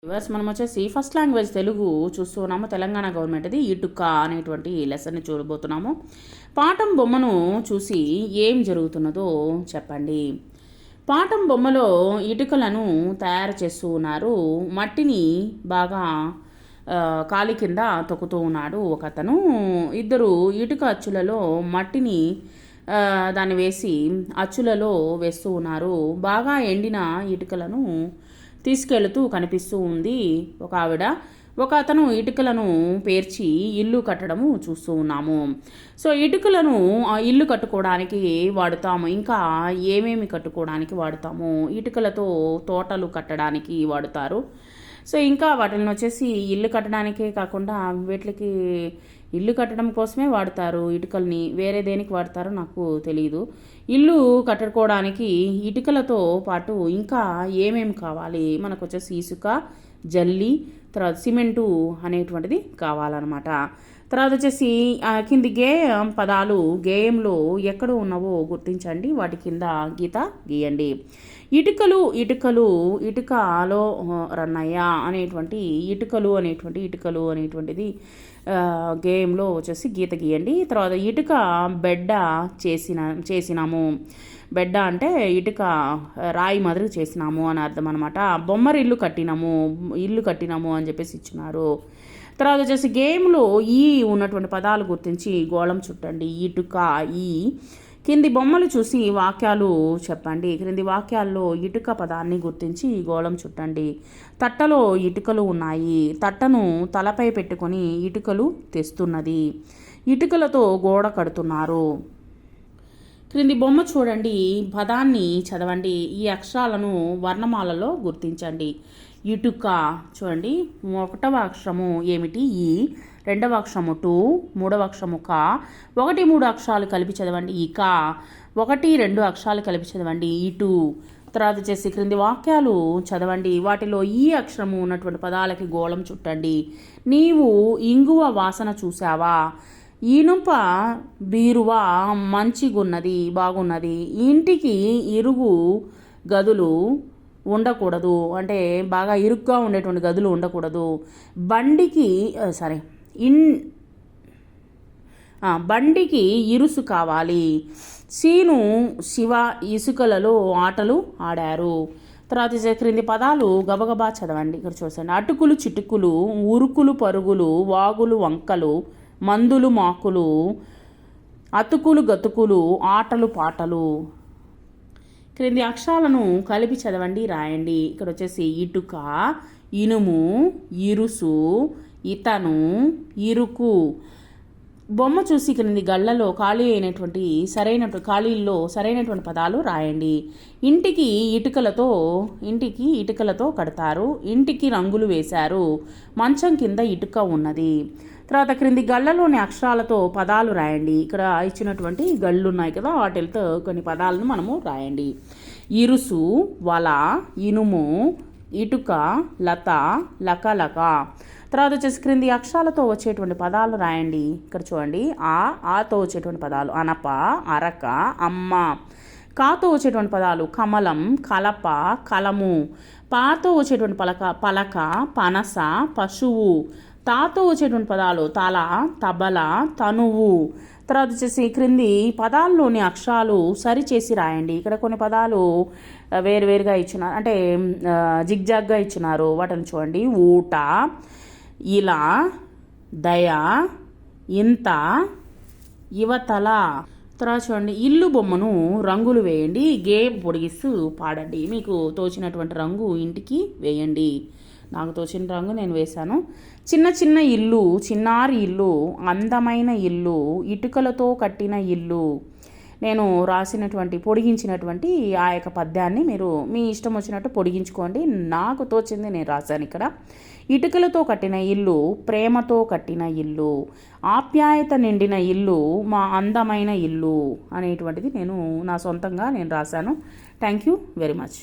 Viewers మనం వచ్చేసి first language Telugu చూస్తున్నాము. తెలంగాణ గవర్నమెంట్ది ఇటుక అనేటువంటి లెసన్ని చూడబోతున్నాము. పాఠం బొమ్మను చూసి ఏం జరుగుతున్నదో చెప్పండి. పాఠం బొమ్మలో ఇటుకలను తయారు చేస్తూ ఉన్నారు. మట్టిని బాగా కాలి కింద తొక్కుతూ ఉన్నాడు ఒక అతను. ఇద్దరు ఇటుక అచ్చులలో మట్టిని దాన్ని వేసి అచ్చులలో వేస్తూ ఉన్నారు. బాగా ఎండిన ఇటుకలను తీసుకెళ్తూ కనిపిస్తూ ఉంది ఒక ఆవిడ. ఒక అతను ఇటుకలను పేర్చి ఇల్లు కట్టడము చూస్తూ ఉన్నాము. సో ఇటుకలను ఇల్లు కట్టుకోవడానికి వాడుతాము. ఇంకా ఏమేమి కట్టుకోవడానికి వాడుతాము? ఇటుకలతో తోటలు కట్టడానికి వాడుతారు. సో ఇంకా వాటిని వచ్చేసి ఇల్లు కట్టడానికే కాకుండా వీటికి ఇల్లు కట్టడం కోసమే వాడతారు ఇటుకల్ని. వేరే దేనికి వాడతారో నాకు తెలియదు. ఇల్లు కట్టుకోవడానికి ఇటుకలతో పాటు ఇంకా ఏమేమి కావాలి? మనకు వచ్చేసి ఇసుక, జల్లి, తర్వాత సిమెంటు అనేటువంటిది కావాలన్నమాట. తర్వాత వచ్చేసి కింది గేయం పదాలు గేయంలో ఎక్కడ ఉన్నావో గుర్తించండి. వాటి కింద గీత గీయండి. ఇటుకలు ఇటుకలు ఇటుకలో రన్నయ్య అనేటువంటి ఇటుకలు అనేటువంటిది గేయంలో వచ్చేసి గీత గీయండి. తర్వాత ఇటుక బెడ్డ చేసినాము. బెడ్డ అంటే ఇటుక రాయి మాదిరి చేసినాము అని అర్థం అనమాట. బొమ్మరి ఇల్లు కట్టినాము అని చెప్పేసి ఇచ్చినారు. తర్వాత వచ్చేసి గేమ్లో ఈ ఉన్నటువంటి పదాలు గుర్తించి గోళం చుట్టండి. ఇటుక, ఈ కింది బొమ్మలు చూసి వాక్యాలు చెప్పండి. క్రింది వాక్యాల్లో ఇటుక పదాన్ని గుర్తించి గోళం చుట్టండి. తట్టలో ఇటుకలు ఉన్నాయి. తట్టను తలపై పెట్టుకొని ఇటుకలు తెస్తున్నది. ఇటుకలతో గోడ కడుతున్నారు. క్రింది బొమ్మ చూడండి. పదాన్ని చదవండి. ఈ అక్షరాలను వర్ణమాలలో గుర్తించండి. ఇటుక చూడండి. 1వ అక్షరము ఏమిటి? ఈ. 2వ అక్షరము టు. 3వ అక్షరము క. 1, 3 అక్షరాలు కలిపి చదవండి. ఇక. 1, 2 అక్షరాలు కలిపి చదవండి. ఇటు. తర్వాత వచ్చేసి క్రింది వాక్యాలు చదవండి. వాటిలో ఈ అక్షరము ఉన్నటువంటి పదాలకి గోళం చుట్టండి. నీవు ఇంగువ వాసన చూసావా? ఇనుప బీరువా మంచిగున్నది, బాగున్నది. ఇంటికి ఇరుగు గదులు ఉండకూడదు, అంటే బాగా ఇరుగ్గా ఉండేటువంటి గదులు ఉండకూడదు. బండికి ఇరుసు కావాలి. శీను, శివ ఇసుకలలో ఆటలు ఆడారు. తర్వాత క్రింది పదాలు గబగబా చదవండి. ఇక్కడ చూసండి. అటుకులు, చిటుకులు, ఉరుకులు, పరుగులు, వాగులు, వంకలు, మందులు, మాకులు, అతుకులు, గతుకులు, ఆటలు, పాటలు. క్రింది అక్షరాలను కలిపి చదవండి, రాయండి. ఇక్కడ వచ్చేసి ఇటుక, ఇనుము, ఇరుసు, ఇతను, ఇరుకు. బొమ్మ చూసి క్రింది గళ్ళలో ఖాళీల్లో సరైనటువంటి పదాలు రాయండి. ఇంటికి ఇటుకలతో కడతారు. ఇంటికి రంగులు వేశారు. మంచం కింద ఇటుక ఉన్నది. తర్వాత క్రింది గళ్ళలోని అక్షరాలతో పదాలు రాయండి. ఇక్కడ ఇచ్చినటువంటి గళ్ళు ఉన్నాయి కదా, వాటితో కొన్ని పదాలను మనము రాయండి. ఇరుసు, వల, ఇనుము, ఇటుక, లత, లకలక. తర్వాత వచ్చేసి క్రింది అక్షరాలతో వచ్చేటువంటి పదాలు రాయండి. ఇక్కడ చూడండి. ఆతో వచ్చేటువంటి పదాలు అనప, అరక, అమ్మ. కాతో వచ్చేటువంటి పదాలు కమలం, కలప, కలము. పాతో వచ్చేటువంటి పలక, పనస, పశువు. తాతో వచ్చేటువంటి పదాలు తల, తబల, తనువు. తర్వాత వచ్చేసి క్రింది పదాల్లోని అక్షరాలు సరిచేసి రాయండి. ఇక్కడ కొన్ని పదాలు వేరువేరుగా ఇచ్చినారు, అంటే జిగ్జాగ్గా ఇచ్చినారు. వాటిని చూడండి. ఊట, ఇలా, దయ, ఇంత, యువతల. తర్వాత చూడండి. ఇల్లు బొమ్మను రంగులు వేయండి. గేమ్ పొడిగిస్తూ పాడండి. మీకు తోచినటువంటి రంగు ఇంటికి వేయండి. నాకు తోచిన రంగు నేను వేశాను. చిన్న ఇల్లు, చిన్నారి ఇల్లు, అందమైన ఇల్లు, ఇటుకలతో కట్టిన ఇల్లు. నేను పొడిగించినటువంటి ఆ యొక్క పద్యాన్ని మీరు మీ ఇష్టం వచ్చినట్టు పొడిగించుకోండి. నాకు తోచింది నేను రాశాను ఇక్కడ. ఇటుకలతో కట్టిన ఇల్లు, ప్రేమతో కట్టిన ఇల్లు, ఆప్యాయత నిండిన ఇల్లు, మా అందమైన ఇల్లు అనేటువంటిది నా సొంతంగా రాశాను. Thank you very much.